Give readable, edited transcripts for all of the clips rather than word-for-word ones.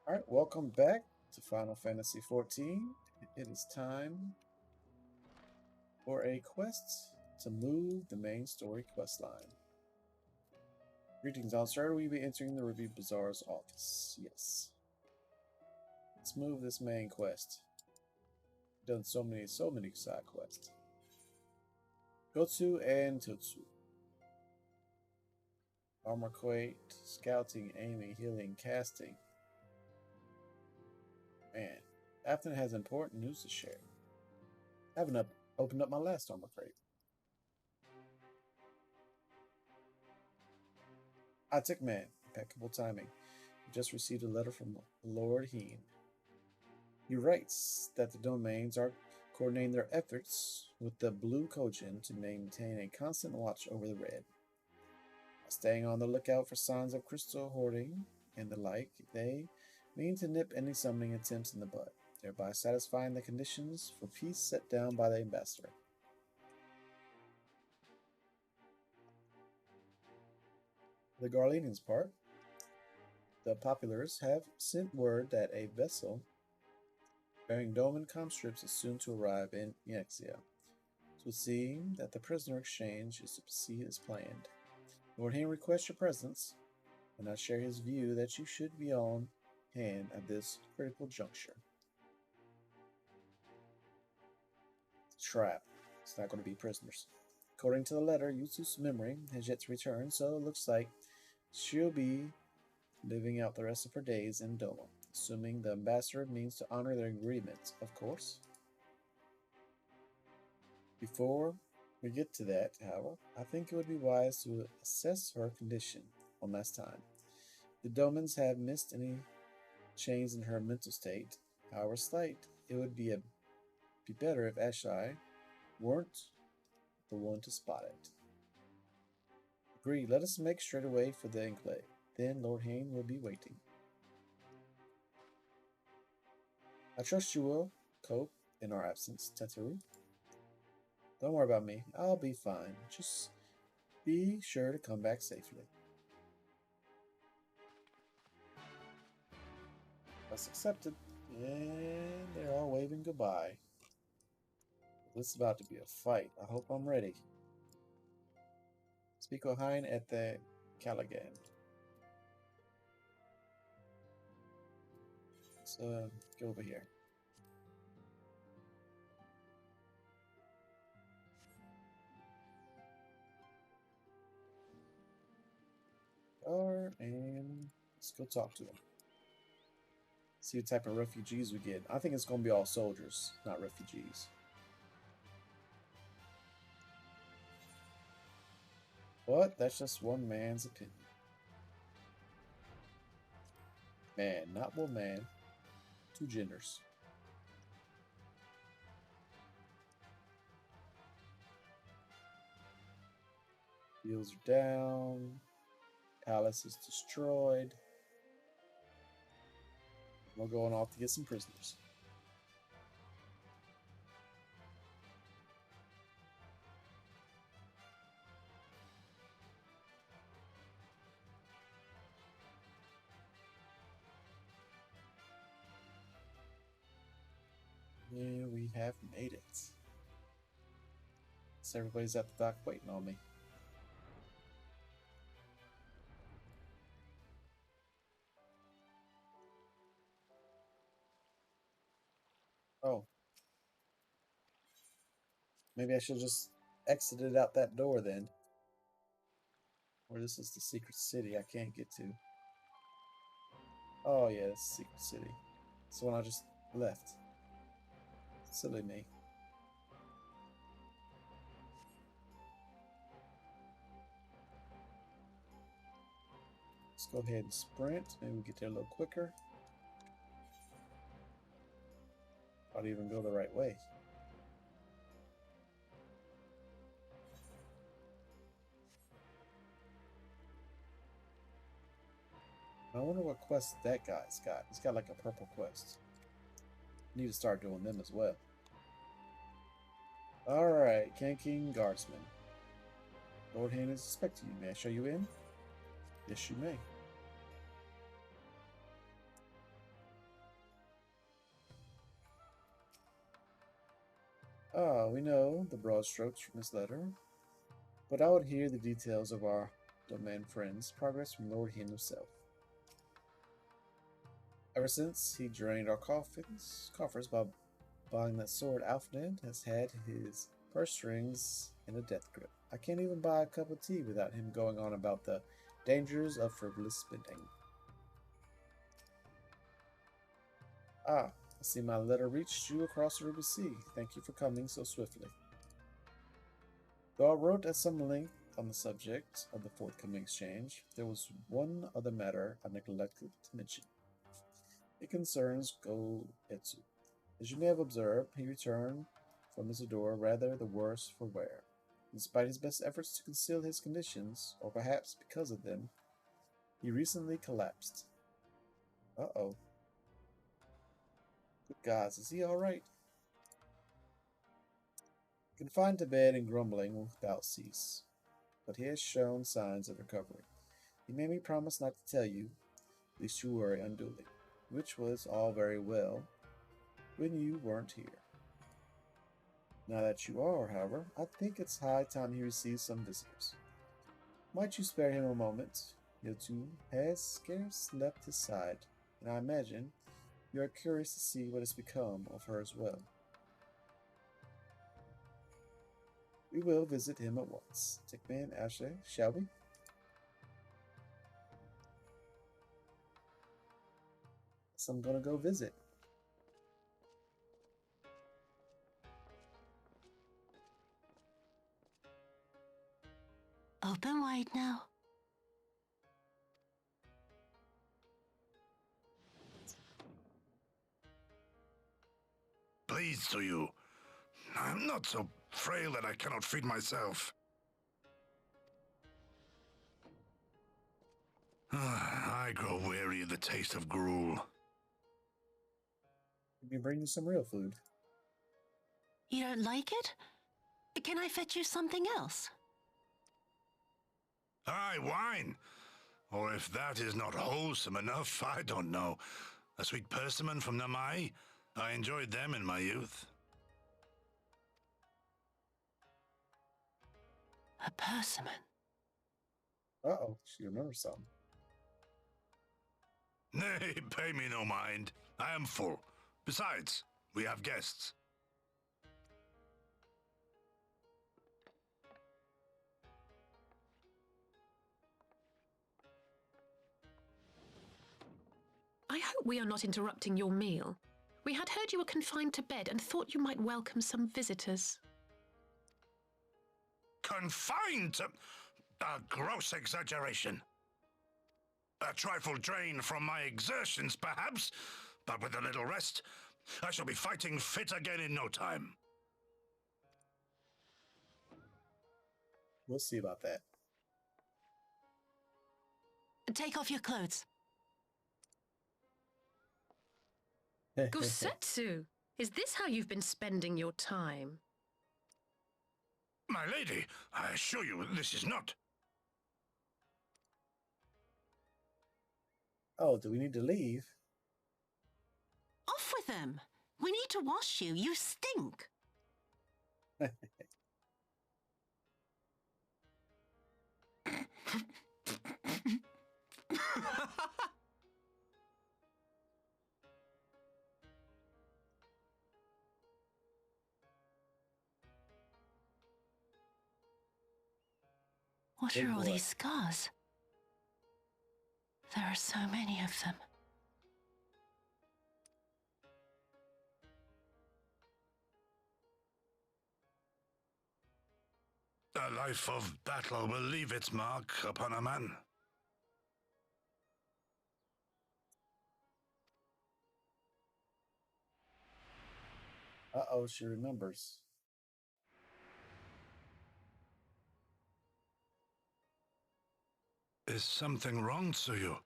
Alright, welcome back to Final Fantasy XIV. It is time for a quest to move the main story quest line. Greetings, Outsider. We'll be entering the Review Bazaar's office. Yes. Let's move this main quest. Done so many side quests. Gosetsu and Tsuyu. Armor crate, scouting, aiming, healing, casting. Man, Afton has important news to share. I haven't opened up my last armor crate. I took man. Impeccable timing. We just received a letter from Lord Heen. He writes that the domains are coordinating their efforts with the Blue Kojin to maintain a constant watch over the Red. Staying on the lookout for signs of crystal hoarding and the like, they mean to nip any summoning attempts in the bud, thereby satisfying the conditions for peace set down by the ambassador. The Garleans part, the populars have sent word that a vessel bearing Doman conscripts is soon to arrive in Eorzea. So it seems that the prisoner exchange is to proceed as planned. Lord Heen requests your presence, and I share his view that you should be on hand at this critical juncture. Trap. It's not going to be prisoners. According to the letter, Yusu's memory has yet to return, so it looks like she'll be living out the rest of her days in Doma, assuming the ambassador means to honor their agreements, of course. Before we get to that, however, I think it would be wise to assess her condition one last time. The Domans have missed any change in her mental state, however slight. It would be better if Ashai weren't the one to spot it. Agreed. Let us make straight away for the enclave. Then Lord Heen will be waiting. I trust you will cope in our absence, Teteru. Don't worry about me. I'll be fine. Just be sure to come back safely. That's accepted. And they're all waving goodbye. This is about to be a fight. I hope I'm ready. Speak with Hein at the Callaghan. So go over here. And let's go talk to them. See what type of refugees we get. I think it's going to be all soldiers, not refugees. But that's just one man's opinion. Man, not woman. Two genders. Fields are down. Palace is destroyed. We're going off to get some prisoners. Yeah, we have made it. So everybody's at the dock waiting on me. Oh. Maybe I should just exited out that door then. Or this is the secret city I can't get to. Oh yeah, it's secret city. It's the one I just left. Silly me. Let's go ahead and sprint. Maybe we get there a little quicker. I'll even go the right way. I wonder what quest that guy's got. He's got like a purple quest. Need to start doing them as well. Alright, King Guardsman. Lord Heen is expecting you. May I show you in? Yes, you may. Ah, we know the broad strokes from this letter, but I would hear the details of our domain friend's progress from Lord Hin himself. Ever since he drained our coffers by buying that sword, Alfred has had his purse strings in a death grip. I can't even buy a cup of tea without him going on about the dangers of frivolous spending. Ah, I see my letter reached you across the Ruby Sea. Thank you for coming so swiftly. Though I wrote at some length on the subject of the forthcoming exchange, there was one other matter I neglected to mention. It concerns Gosetsu. As you may have observed, he returned from Isidore rather the worse for wear. Despite his best efforts to conceal his conditions, or perhaps because of them, he recently collapsed. Uh-oh. Good gods, is he alright? Confined to bed and grumbling without cease, but he has shown signs of recovery. He made me promise not to tell you, lest you worry unduly, which was all very well when you weren't here. Now that you are, however, I think it's high time he receives some visitors. Might you spare him a moment? Yotu has scarce left his side, and I imagine you are curious to see what has become of her as well. We will visit him at once. Tickman, Ashe, shall we? So I'm gonna go visit. Open wide now. Please to you. I'm not so frail that I cannot feed myself. I grow weary of the taste of gruel. Let me bring you some real food. You don't like it? Can I fetch you something else? Aye, wine. Or if that is not wholesome enough, I don't know. A sweet persimmon from Namai. I enjoyed them in my youth. A persimmon. Uh-oh, she remembers something. Nay, pay me no mind. I am full. Besides, we have guests. I hope we are not interrupting your meal. We had heard you were confined to bed and thought you might welcome some visitors. Confined to... A gross exaggeration. A trifle drained from my exertions, perhaps, but with a little rest, I shall be fighting fit again in no time. We'll see about that. Take off your clothes. Gosetsu, is this how you've been spending your time? My lady, I assure you this is not. Oh, do we need to leave? Off with them. We need to wash you. You stink. What Big are all boy. these scars? There are so many of them. A life of battle will leave its mark upon a man. Uh-oh, she remembers. Is something wrong, Tsuyu?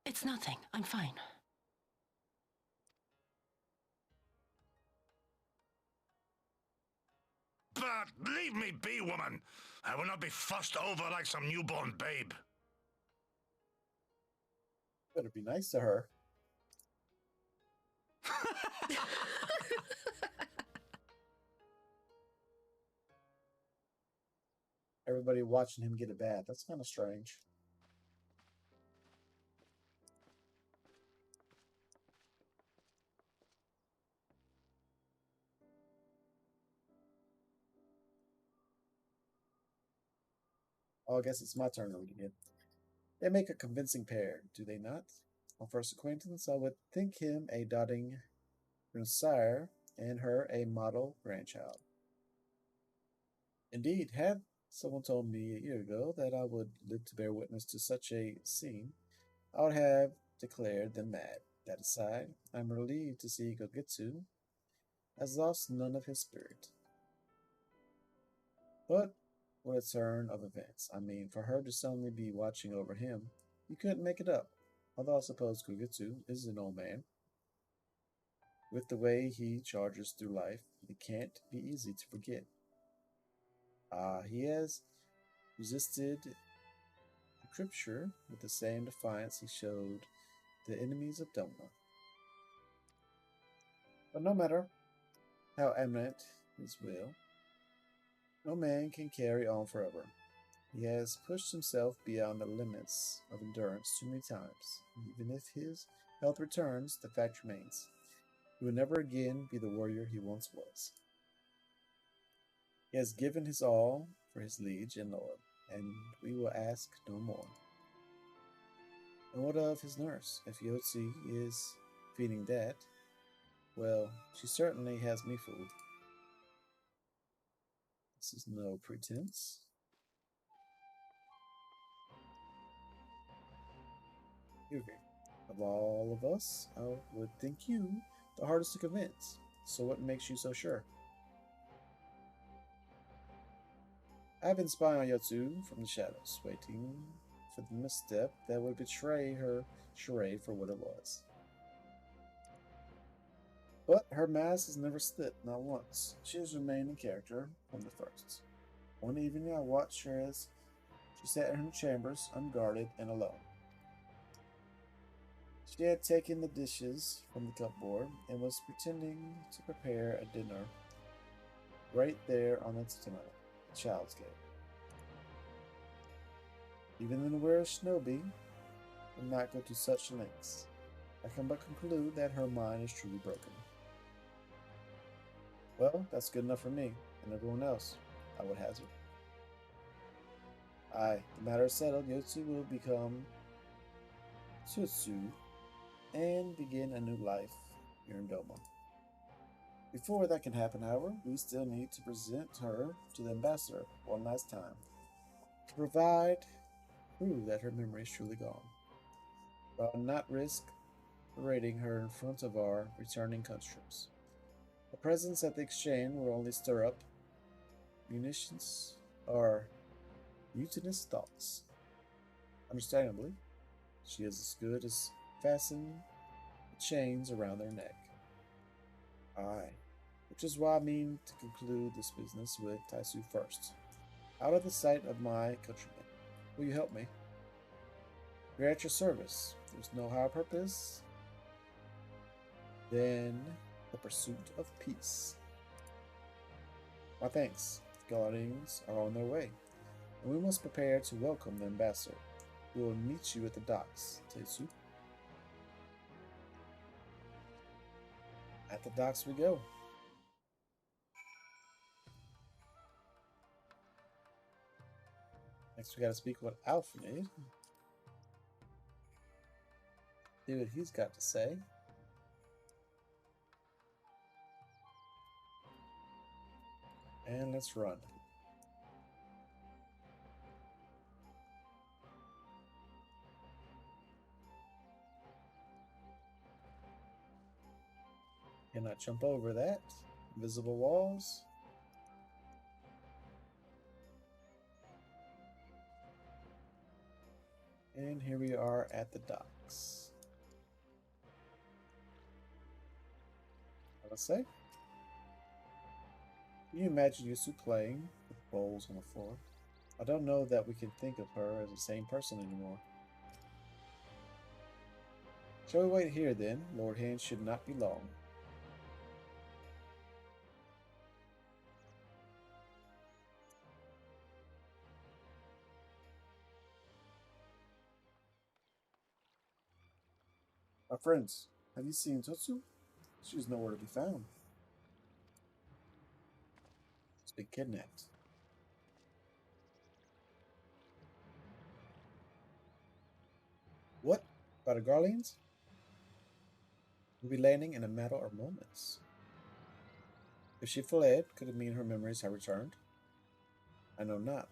It's nothing. I'm fine. But leave me be, woman. I will not be fussed over like some newborn babe. Better be nice to her. everybody watching him get a bath. That's kind of strange. Oh, I guess it's my turn to read it. They make a convincing pair, do they not? On first acquaintance, I would think him a doting sire and her a model grandchild. Indeed, had someone told me a year ago that I would live to bear witness to such a scene, I would have declared them mad. That aside, I am relieved to see Gogetsu has lost none of his spirit. But what a turn of events. I mean, for her to suddenly be watching over him, you couldn't make it up. Although I suppose Gogetsu is an old man. With the way he charges through life, it can't be easy to forget. He has resisted Scripture with the same defiance he showed the enemies of Doma. But no matter how eminent his will, no man can carry on forever. He has pushed himself beyond the limits of endurance too many times. Even if his health returns, the fact remains. He will never again be the warrior he once was. He has given his all for his liege and lord, and we will ask no more. And what of his nurse? If Yotzi is feeding that, well, she certainly has me fooled. This is no pretense. Of all of us, I would think you the hardest to convince. So what makes you so sure? I've been spying on Yotsu from the shadows, waiting for the misstep that would betray her charade for what it was. But her mask has never slipped, not once. She has remained in character from the first. One evening I watched her as she sat in her chambers, unguarded and alone. She had taken the dishes from the cupboard and was pretending to prepare a dinner right there on the table, the child's game. Even in the wearest shinobi would not go to such lengths. I can but conclude that her mind is truly broken. Well, that's good enough for me and everyone else, I would hazard. Aye, the matter is settled. Yotsu will become Tsutsu and begin a new life here in Doma. Before that can happen, however, we still need to present her to the ambassador one last time to provide proof that her memory is truly gone, but not risk parading her in front of our returning conscripts. A presence at the exchange will only stir up munitions or mutinous thoughts. Understandably, she is as good as fasten the chains around their neck. Aye, which is why I mean to conclude this business with Taisu first, out of the sight of my countrymen. Will you help me? We're at your service. There's no higher purpose than the pursuit of peace. My thanks. The Guardians are on their way, and we must prepare to welcome the ambassador. We will meet you at the docks, Taisu. At the docks we go. Next we gotta speak with Alfred. See what he's got to say. And let's run. Cannot jump over that. Invisible walls. And here we are at the docks. What I say? Can you imagine Yusu playing with bowls on the floor? I don't know that we can think of her as the same person anymore. Shall we wait here then? Lord Hand should not be long. My friends, have you seen Totsu? She's nowhere to be found. She's been kidnapped. What? By the Garleans? We'll be landing in a matter of moments. If she fled, could it mean her memories have returned? I know not.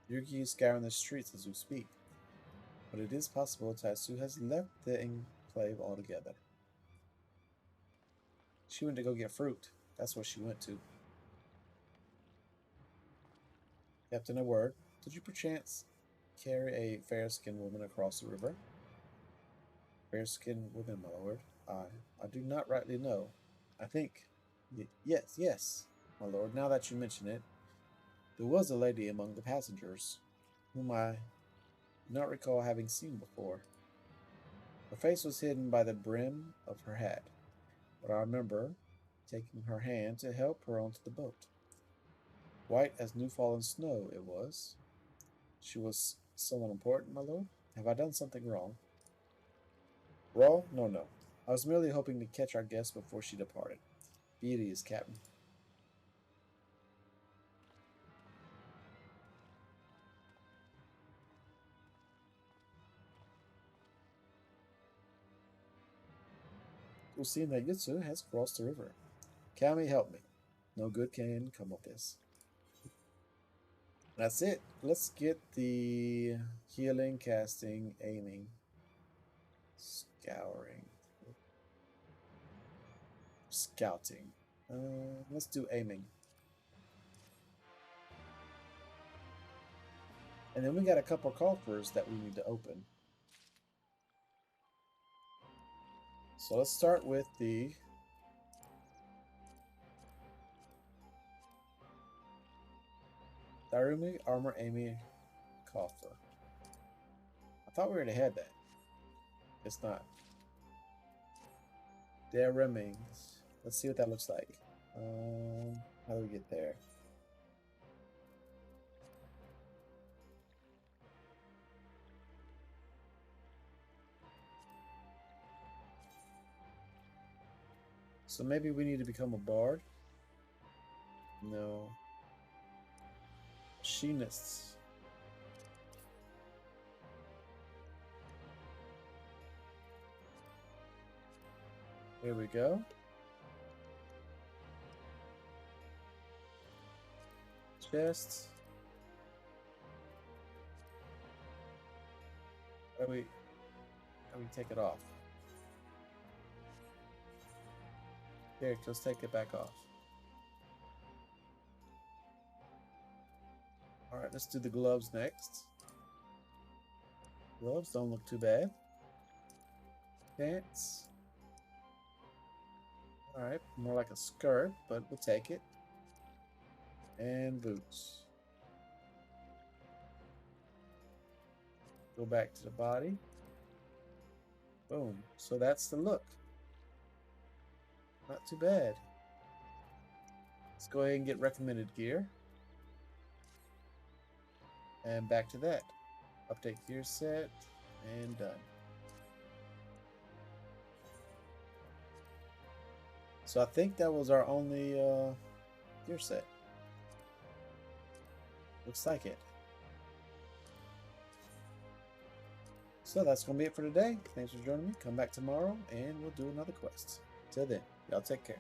Yuki is scouring the streets as we speak. But it is possible Tatsu has left the enclave altogether. She went to go get fruit. That's what she went to. Captain, a word. Did you perchance carry a fair-skinned woman across the river? Fair-skinned woman, my lord. I do not rightly know. I think... yes, my lord. Now that you mention it, there was a lady among the passengers, whom I do not recall having seen before. Her face was hidden by the brim of her hat, but I remember taking her hand to help her onto the boat. White as new-fallen snow it was. She was someone important, my lord? Have I done something wrong? Wrong? No. I was merely hoping to catch our guest before she departed. Be at ease, Captain. We'll see that Yutsu has crossed the river. Kami, help me. No good can come of this. That's it. Let's get the healing, casting, aiming, scouring, scouting. Let's do aiming. And then we got a couple coffers that we need to open. So let's start with the Darumi Armor Aiming Coffer. I thought we already had that. It's not. Darumings. Let's see what that looks like. How do we get there? So maybe we need to become a bard? No. Machinists. Here we go. Chest. How do we take it off? Here, let's take it back off. Alright, let's do the gloves next. Gloves don't look too bad. Pants. Alright, more like a skirt, but we'll take it. And boots. Go back to the body. Boom. So that's the look. Not too bad. Let's go ahead and get recommended gear. And back to that. Update gear set. And done. So I think that was our only gear set. Looks like it. So that's going to be it for today. Thanks for joining me. Come back tomorrow and we'll do another quest. Till then, y'all take care.